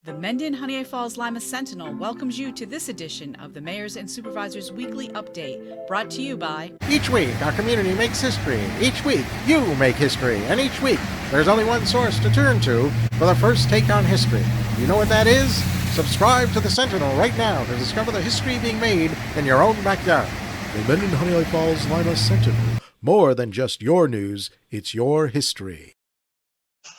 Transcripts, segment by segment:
The Mendon-Honeoye Falls-Lima Sentinel welcomes you to this edition of the Mayor's and Supervisors Weekly Update, brought to you by... Each week, our community makes history. Each week, you make history. And each week, there's only one source to turn to for the first take on history. You know what that is? Subscribe to the Sentinel right now to discover the history being made in your own backyard. The Mendon-Honeoye Falls-Lima Sentinel. More than just your news, it's your history.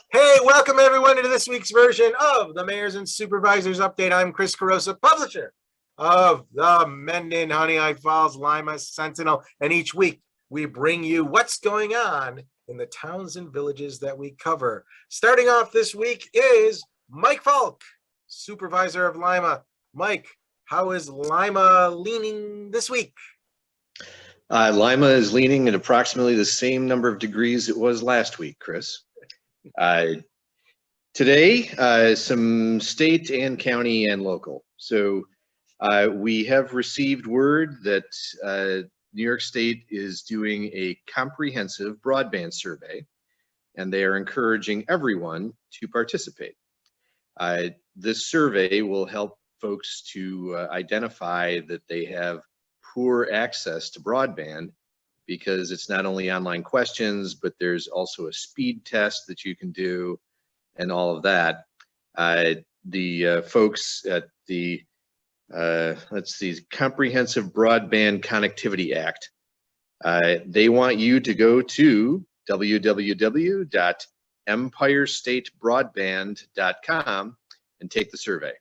Hey, welcome everyone to this week's version of the Mayor's and Supervisors Update. I'm Chris Carosa, publisher of the Mendon-Honeoye Falls-Lima Sentinel. And each week we bring you what's going on in the towns and villages that we cover. Starting off this week is Mike Falk, Supervisor of Lima. Mike, how is Lima leaning this week? Lima is leaning at approximately the same number of degrees it was last week, Chris. Today, some state and county and local. So we have received word that New York State is doing a comprehensive broadband survey, and they are encouraging everyone to participate. This survey will help folks to identify that they have poor access to broadband, because it's not only online questions, but there's also a speed test that you can do and all of that. The folks at the, Comprehensive Broadband Connectivity Act, they want you to go to www.empirestatebroadband.com and take the survey.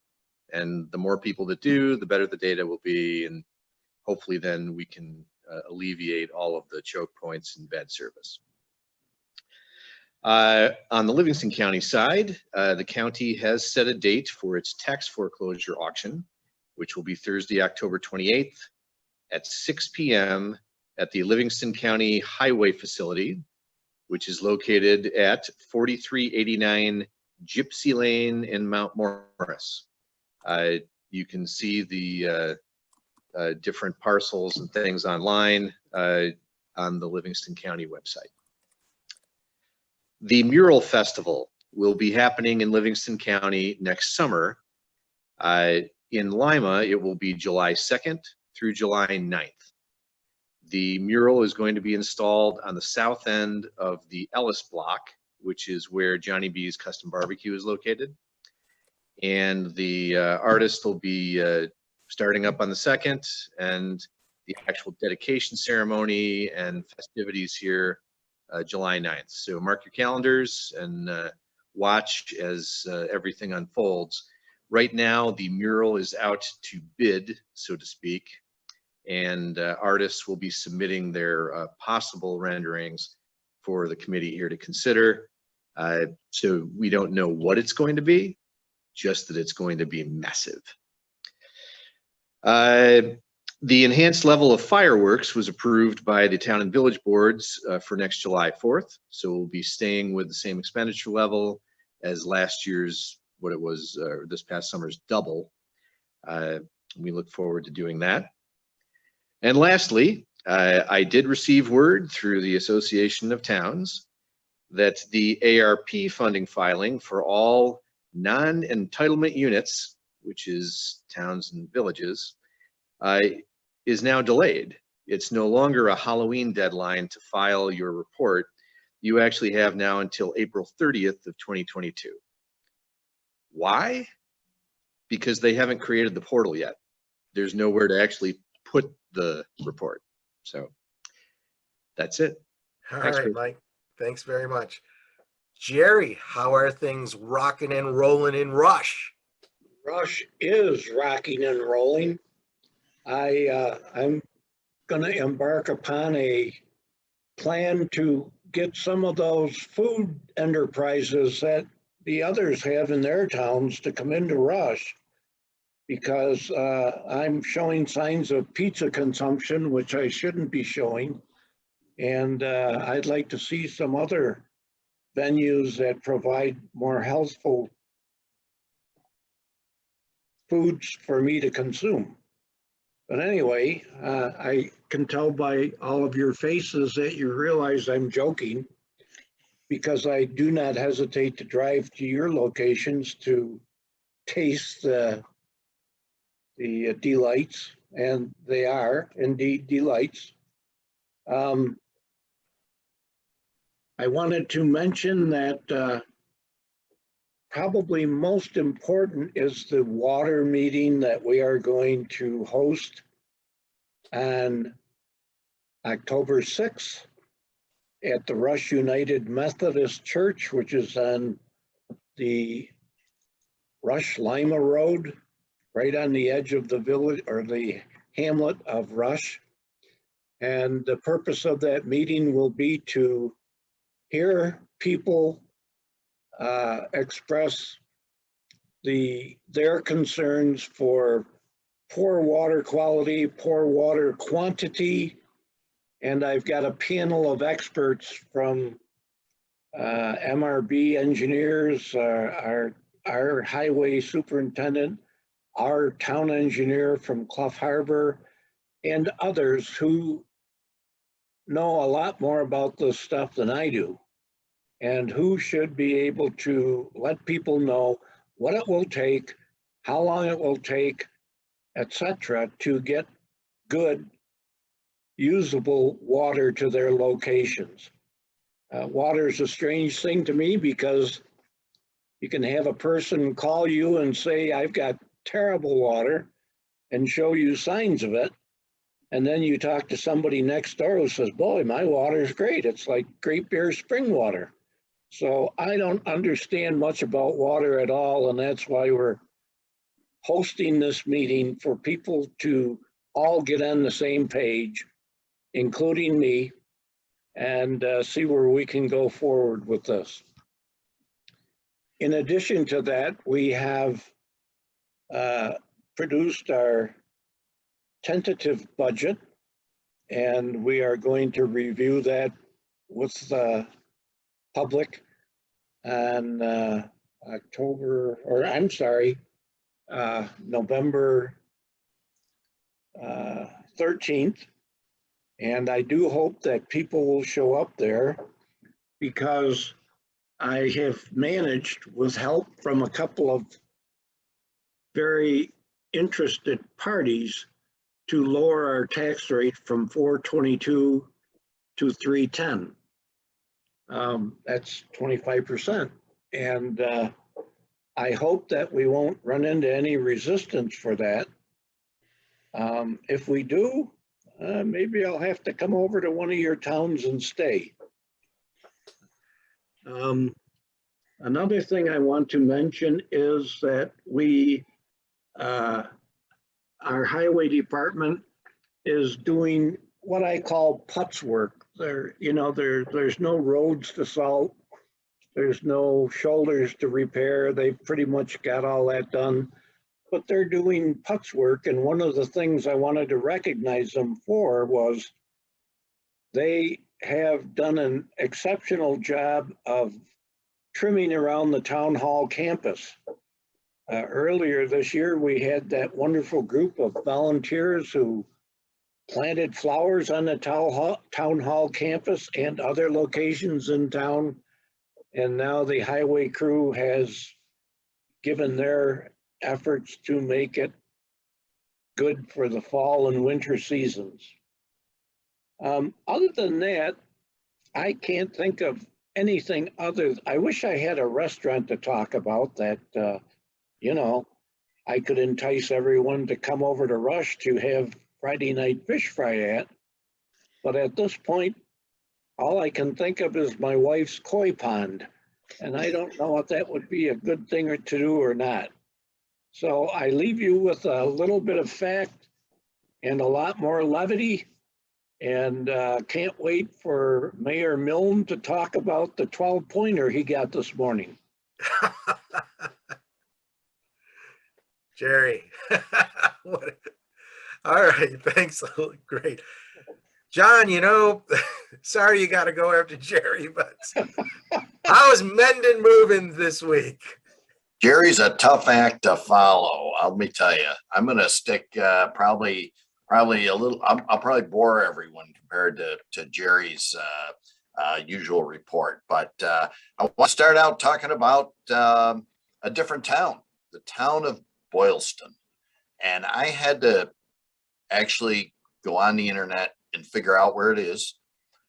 And the more people that do, the better the data will be, and hopefully then we can alleviate all of the choke points and bad service. On the Livingston County side, the county has set a date for its tax foreclosure auction, which will be Thursday, October 28th at 6 p.m. at the Livingston County Highway Facility, which is located at 4389 Gypsy Lane in Mount Morris. You can see the different parcels and things online on the Livingston County website. The Mural Festival will be happening in Livingston County next summer. In Lima, it will be July 2nd through July 9th. The mural is going to be installed on the south end of the Ellis Block, which is where Johnny B's Custom Barbecue is located. And the artist will be starting up on the 2nd, and the actual dedication ceremony and festivities here July 9th. So mark your calendars and watch as everything unfolds. Right now, the mural is out to bid, so to speak, and artists will be submitting their possible renderings for the committee here to consider. So we don't know what it's going to be, just that it's going to be massive. The enhanced level of fireworks was approved by the town and village boards for next July 4th. So we'll be staying with the same expenditure level as last year's, what it was, this past summer's double. We look forward to doing that. And lastly, I did receive word through the Association of Towns that the ARP funding filing for all non-entitlement units, which is towns and villages, is now delayed. It's no longer a Halloween deadline to file your report. You actually have now until April 30th of 2022. Why? Because they haven't created the portal yet. There's nowhere to actually put the report. So that's it. All right, Mike. Thanks very much. Jerry, how are things rocking and rolling in Rush? Rush is rocking and rolling. I'm going to embark upon a plan to get some of those food enterprises that the others have in their towns to come into Rush, because I'm showing signs of pizza consumption, which I shouldn't be showing. And I'd like to see some other venues that provide more healthful foods for me to consume. But anyway, I can tell by all of your faces that you realize I'm joking, because I do not hesitate to drive to your locations to taste the delights, and they are indeed delights. I wanted to mention that probably most important is the water meeting that we are going to host on October 6th at the Rush United Methodist Church, which is on the Rush-Lima Road, right on the edge of the village or the hamlet of Rush. And the purpose of that meeting will be to hear people express their concerns for poor water quality, poor water quantity. And I've got a panel of experts from MRB engineers, our highway superintendent, our town engineer from Clough Harbor, and others who know a lot more about this stuff than I do, and who should be able to let people know what it will take, how long it will take, etc., to get good, usable water to their locations. Water is a strange thing to me because you can have a person call you and say, I've got terrible water, and show you signs of it. And then you talk to somebody next door who says, boy, my water is great. It's like Great Bear spring water. So I don't understand much about water at all. And that's why we're hosting this meeting, for people to all get on the same page, including me, and see where we can go forward with this. In addition to that, we have produced our tentative budget, and we are going to review that with the public on November 13th. And I do hope that people will show up there, because I have managed, with help from a couple of very interested parties, to lower our tax rate from 422 to 310. That's 25%. And I hope that we won't run into any resistance for that. If we do, maybe I'll have to come over to one of your towns and stay. Another thing I want to mention is that our highway department is doing what I call putz work. There's no roads to salt. There's no shoulders to repair. They've pretty much got all that done, but they're doing putz work. And one of the things I wanted to recognize them for was they have done an exceptional job of trimming around the town hall campus. Earlier this year, we had that wonderful group of volunteers who planted flowers on the town hall campus and other locations in town. And now the highway crew has given their efforts to make it good for the fall and winter seasons. Other than that, I can't think of anything other. I wish I had a restaurant to talk about that, I could entice everyone to come over to Rush to have Friday night fish fry at. But at this point, all I can think of is my wife's koi pond. And I don't know if that would be a good thing to do or not. So I leave you with a little bit of fact and a lot more levity. And can't wait for Mayor Milne to talk about the 12-pointer he got this morning. Jerry. All right, thanks. Great. John, sorry you got to go after Jerry, but how is Mendon moving this week? Jerry's a tough act to follow. Let me tell you, I'm going to stick probably a little, I'll probably bore everyone compared to Jerry's usual report. But I want to start out talking about a different town the town of Boylston. And I had to actually go on the internet and figure out where it is.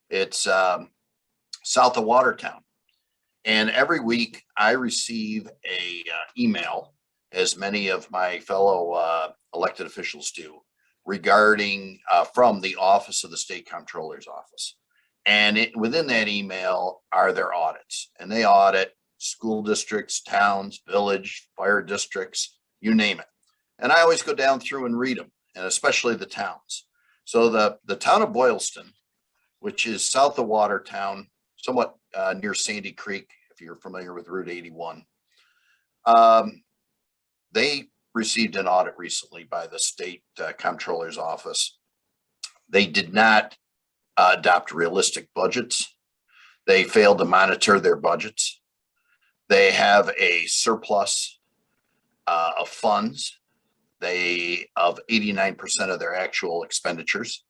It's south of Watertown. And every week I receive a email, as many of my fellow elected officials do, regarding from the Office of the State Comptroller's Office. And within that email are their audits, and they audit school districts, towns, village, fire districts, you name it. And I always go down through and read them, and especially the towns. So the town of Boylston, which is south of Watertown, somewhat near Sandy Creek, if you're familiar with Route 81, they received an audit recently by the State Comptroller's Office. They did not adopt realistic budgets. They failed to monitor their budgets. They have a surplus of funds. Of 89% of their actual expenditures.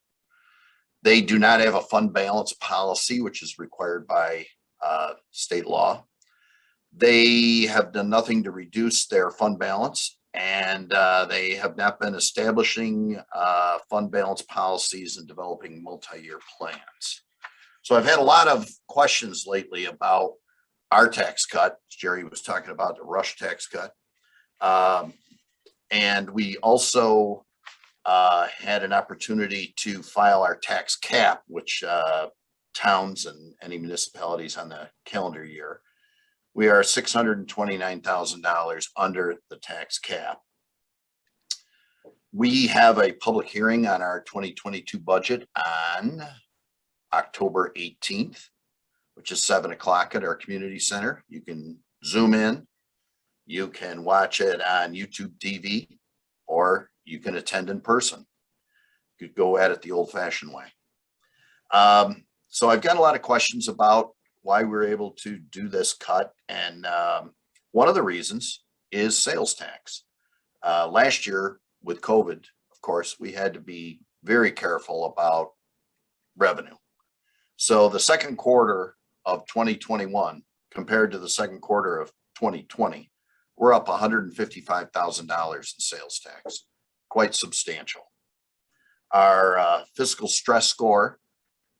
They do not have a fund balance policy, which is required by state law. They have done nothing to reduce their fund balance, and they have not been establishing fund balance policies and developing multi-year plans. So I've had a lot of questions lately about our tax cut. Jerry was talking about the rush tax cut. And we also had an opportunity to file our tax cap, which towns and any municipalities on the calendar year. We are $629,000 under the tax cap. We have a public hearing on our 2022 budget on October 18th, which is 7 o'clock at our community center. You can Zoom in. You can watch it on YouTube TV, or you can attend in person. You could go at it the old-fashioned way. So I've got a lot of questions about why we're able to do this cut. And one of the reasons is sales tax. Last year with COVID, of course, we had to be very careful about revenue. So the second quarter of 2021 compared to the second quarter of 2020, we're up $155,000 in sales tax, quite substantial. Our fiscal stress score,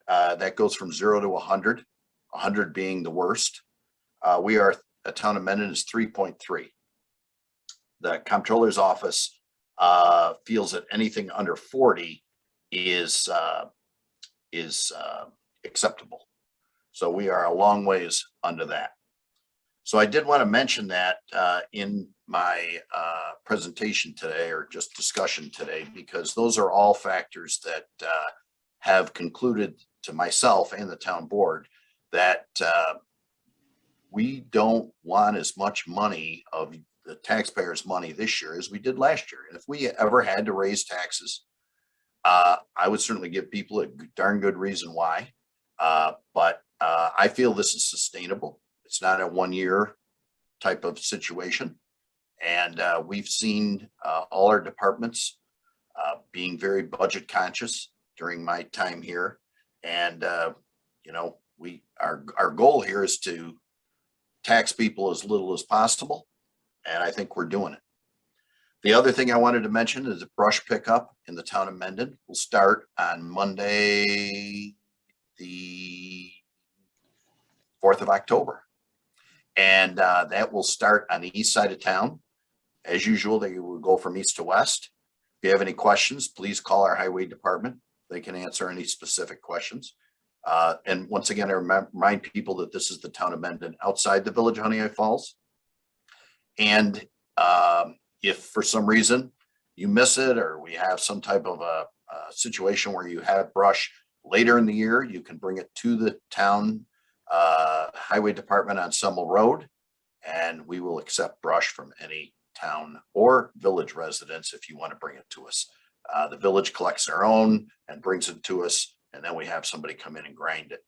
that goes from 0 to 100, 100 being the worst. We are, the town of Mendon is 3.3. The comptroller's office feels that anything under 40 is acceptable. So we are a long ways under that. So I did want to mention that in my presentation today, or just discussion today, because those are all factors that have concluded to myself and the town board that we don't want as much money of the taxpayers' money this year as we did last year. And if we ever had to raise taxes, I would certainly give people a darn good reason why. But I feel this is sustainable. It's not a 1 year type of situation. And we've seen all our departments being very budget conscious during my time here. And, you know, our goal here is to tax people as little as possible. And I think we're doing it. The other thing I wanted to mention is a brush pickup in the town of Mendon will start on Monday, the 4th of October. And that will start on the east side of town. As usual, they will go from east to west. If you have any questions, please call our highway department. They can answer any specific questions. And once again, I remind people that this is the town of Mendon outside the village of Honeoye Falls. And if for some reason you miss it, or we have some type of a situation where you have brush later in the year, you can bring it to the town highway department on Summel Road, and we will accept brush from any town or village residents if you want to bring it to us. The village collects their own and brings it to us, and then we have somebody come in and grind it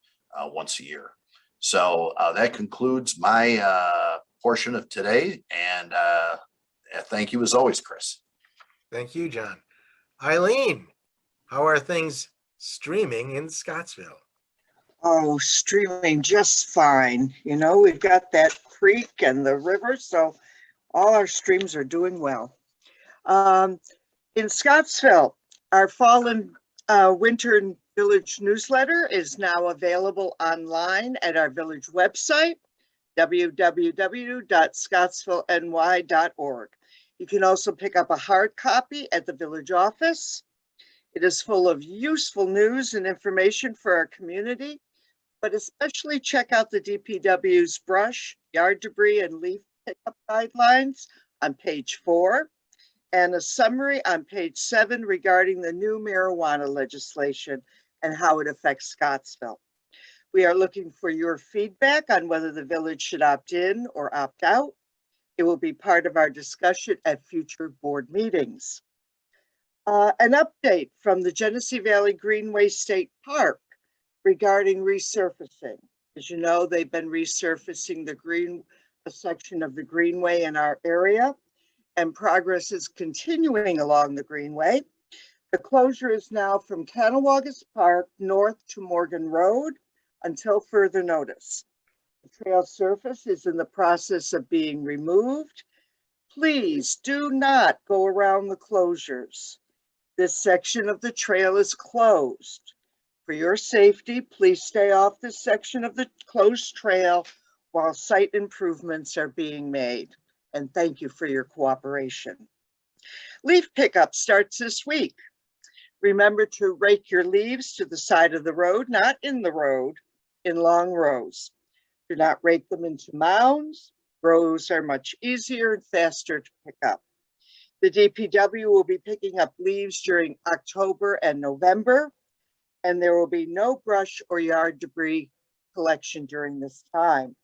once a year. So that concludes my portion of today, and thank you as always, Chris. Thank you, John. Eileen, how are things streaming in Scottsville? Oh, streaming just fine. You know, we've got that creek and the river, so All our streams are doing well. In Scottsville, our fall and winter and village newsletter is now available online at our village website, www.scottsvilleny.org. You can also pick up a hard copy at the village office. It is full of useful news and information for our community, but especially check out the DPW's brush, yard debris, and leaf pickup guidelines on page 4, and a summary on page 7 regarding the new marijuana legislation and how it affects Scottsville. We are looking for your feedback on whether the village should opt in or opt out. It will be part of our discussion at future board meetings. An update from the Genesee Valley Greenway State Park regarding resurfacing. As you know, they've been resurfacing a section of the Greenway in our area, and progress is continuing along the Greenway. The closure is now from Canawagas Park north to Morgan Road until further notice. The trail surface is in the process of being removed. Please do not go around the closures. This section of the trail is closed. For your safety, please stay off this section of the closed trail while site improvements are being made. And thank you for your cooperation. Leaf pickup starts this week. Remember to rake your leaves to the side of the road, not in the road, in long rows. Do not rake them into mounds. Rows are much easier and faster to pick up. The DPW will be picking up leaves during October and November, and there will be no brush or yard debris collection during this time.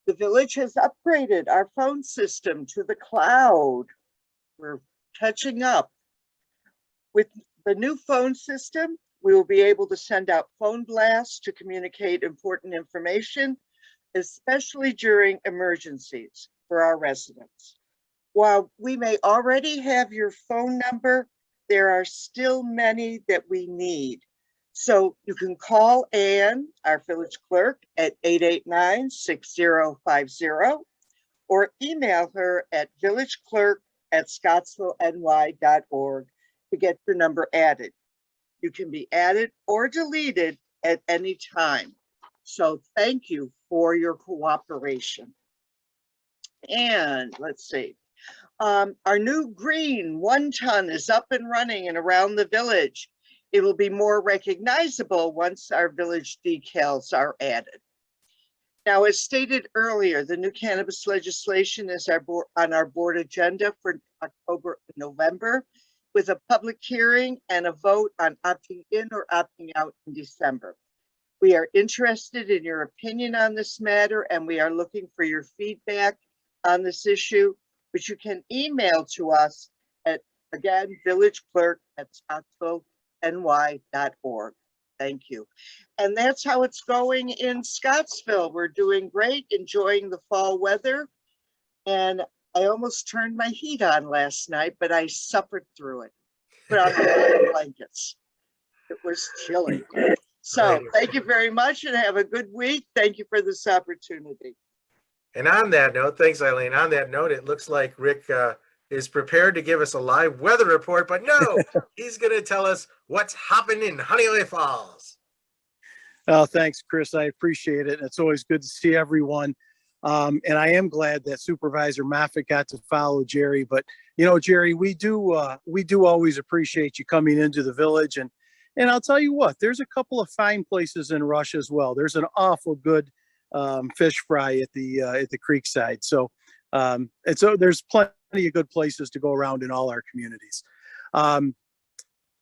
The village has upgraded our phone system to the cloud. We're catching up. With the new phone system, we will be able to send out phone blasts to communicate important information, especially during emergencies for our residents. While we may already have your phone number, there are still many that we need. So you can call Ann, our village clerk, at 889-6050, or email her at villageclerk@scottsvilleny.org to get your number added. You can be added or deleted at any time. So thank you for your cooperation. And let's see. Our new green 1 ton is up and running and around the village. It will be more recognizable once our village decals are added. Now, as stated earlier, the new cannabis legislation is on our board agenda for October and November, with a public hearing and a vote on opting in or opting out in December. We are interested in your opinion on this matter, and we are looking for your feedback on this issue, which you can email to us at, again, villageclerk@scottsvilleny.org. Thank you. And that's how it's going in Scottsville. We're doing great, enjoying the fall weather. And I almost turned my heat on last night, but I suffered through it. Put on my blankets. It was chilly. So thank you very much and have a good week. Thank you for this opportunity. And on that note, thanks, Eileen. On that note, it looks like Rick is prepared to give us a live weather report, but no, he's going to tell us what's happening in Honeoye Falls. Oh, thanks, Chris. I appreciate it. It's always good to see everyone. And I am glad that Supervisor Moffitt got to follow Jerry. But, you know, Jerry, we do always appreciate you coming into the village. And I'll tell you what, there's a couple of fine places in Rush as well. There's an awful good fish fry at the creek side. So, and so there's plenty of good places to go around in all our communities.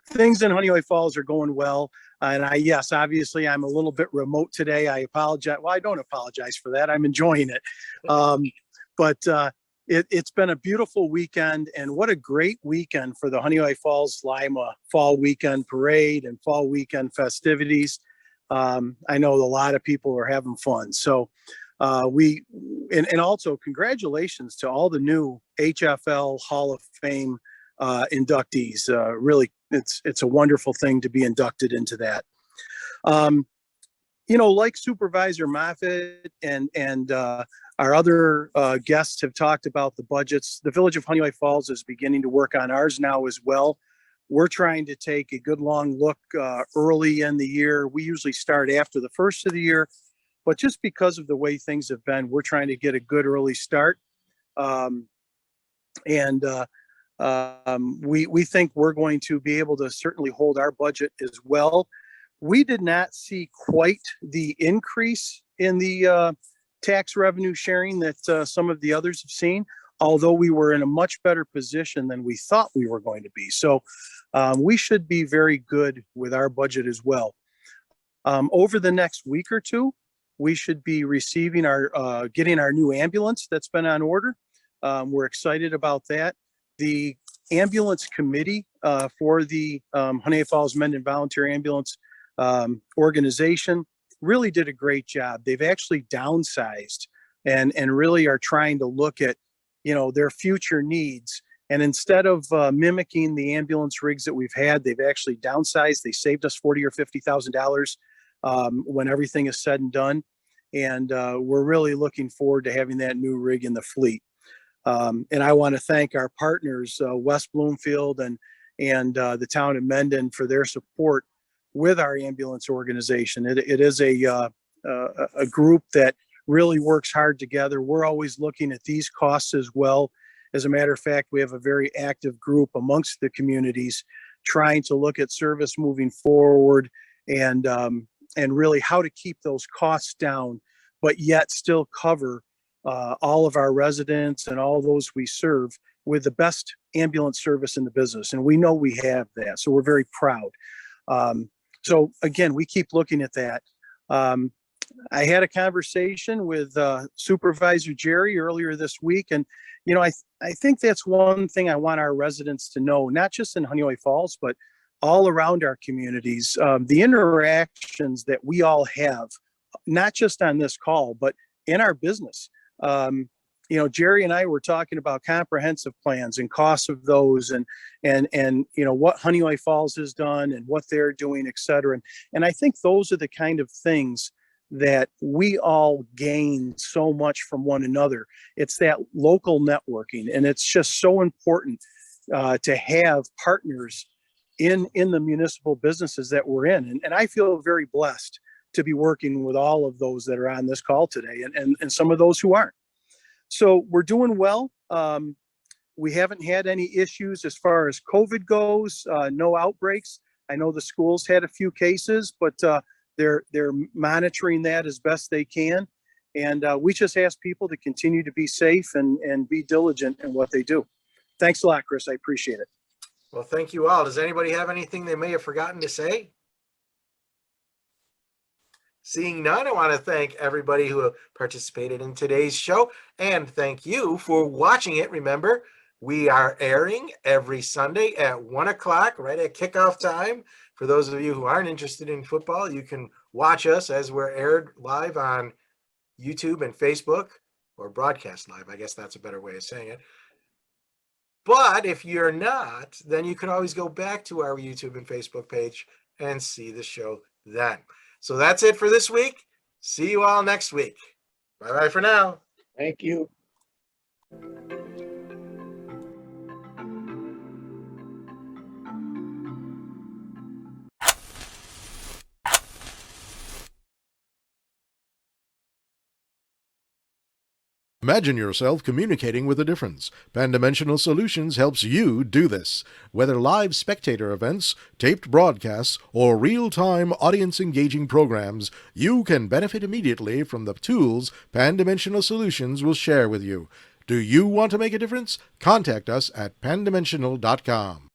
Things in Honeoye Falls are going well. And yes, obviously I'm a little bit remote today. I apologize. Well, I don't apologize for that. I'm enjoying it. But it's been a beautiful weekend, and what a great weekend for the Honeoye Falls-Lima Fall Weekend Parade and Fall Weekend festivities. I know a lot of people are having fun. So and also congratulations to all the new HFL Hall of Fame inductees. Really, it's a wonderful thing to be inducted into that. like Supervisor Moffett and our other guests have talked about the budgets, the Village of Honeoye Falls is beginning to work on ours now as well. We're trying to take a good long look early in the year. We usually start after the first of the year, but just because of the way things have been, we're trying to get a good early start. We think we're going to be able to certainly hold our budget as well. We did not see quite the increase in the tax revenue sharing that some of the others have seen, although we were in a much better position than we thought we were going to be. So we should be very good with our budget as well. Over the next week or two, we should be receiving getting our new ambulance that's been on order. We're excited about that. The ambulance committee for the Honeoye Falls Mendon Volunteer Ambulance organization really did a great job. They've actually downsized and really are trying to look at, their future needs. And instead of mimicking the ambulance rigs that we've had, they've actually downsized. They saved us $40,000 or $50,000 when everything is said and done. And we're really looking forward to having that new rig in the fleet. And I want to thank our partners, West Bloomfield and the town of Mendon, for their support with our ambulance organization. It is a group that really works hard together. We're always looking at these costs as well. As a matter of fact, we have a very active group amongst the communities trying to look at service moving forward and really how to keep those costs down, but yet still cover all of our residents and all those we serve with the best ambulance service in the business. And we know we have that. So we're very proud. So again, we keep looking at that. I had a conversation with Supervisor Jerry earlier this week. And, I think that's one thing I want our residents to know, not just in Honeoye Falls, but all around our communities, the interactions that we all have, not just on this call, but in our business. Jerry and I were talking about comprehensive plans and costs of those and what Honeoye Falls has done and what they're doing, et cetera. And I think those are the kind of things that we all gain so much from one another. It's that local networking, and it's just so important to have partners in the municipal businesses that we're in. And I feel very blessed to be working with all of those that are on this call today and some of those who aren't. So we're doing well. We haven't had any issues as far as COVID goes, no outbreaks. I know the schools had a few cases, but they're monitoring that as best they can. And we just ask people to continue to be safe and be diligent in what they do. Thanks a lot, Chris. I appreciate it. Well, thank you all. Does anybody have anything they may have forgotten to say? Seeing none, I want to thank everybody who participated in today's show, and thank you for watching it. Remember, we are airing every Sunday at 1 o'clock, right at kickoff time. For those of you who aren't interested in football, you can watch us as we're aired live on YouTube and Facebook, or broadcast live. I guess that's a better way of saying it. But if you're not, then you can always go back to our YouTube and Facebook page and see the show then. So that's it for this week. See you all next week. Bye-bye for now. Thank you. Imagine yourself communicating with a difference. Pan-Dimensional Solutions helps you do this. Whether live spectator events, taped broadcasts, or real-time audience-engaging programs, you can benefit immediately from the tools Pan-Dimensional Solutions will share with you. Do you want to make a difference? Contact us at pandimensional.com.